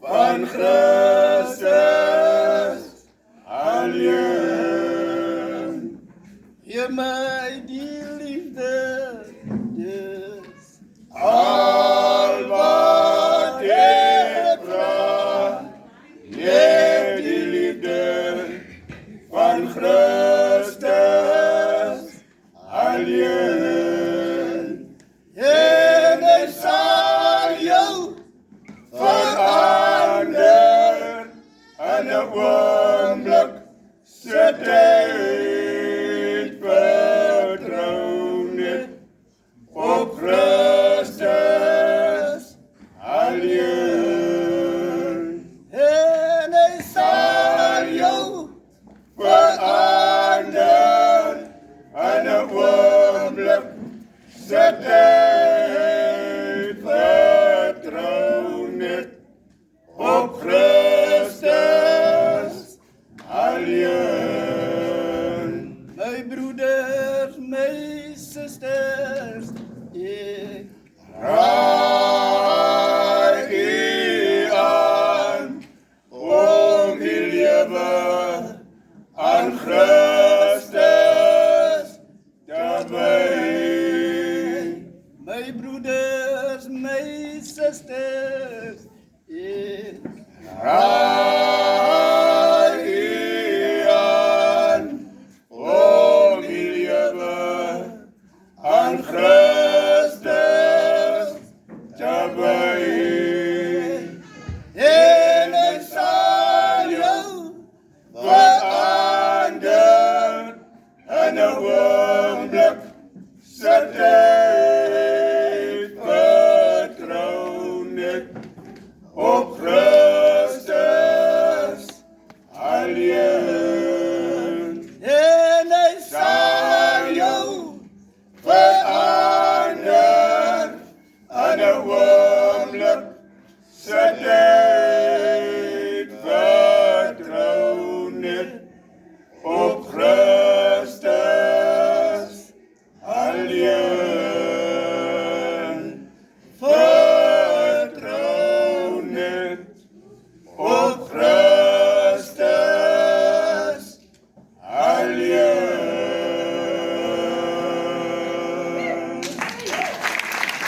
van Christus alleen. Heer my die liefde, dis al wat ek vraag. Net die liefde van Christus alleen. En hy sal jou verander in 'n oomblik, se tyd vertrou net op Christus alleen. En hy sal jou verander in 'n oomblik, se tyd vertrou net op Christus alleen. My broeders, my susters, ek raai u aan om die lewe aan Christus te wy. My broeders, my susters, ek raai u aan om die lewe aan Christus te wy. En hy sal jou verander in 'n oomblik, se tyd vertrou net op Christus alleen. En hy sal jou verander in 'n oomblik, se tyd vertrou net op Christus alleen. Vertrou net op Christus.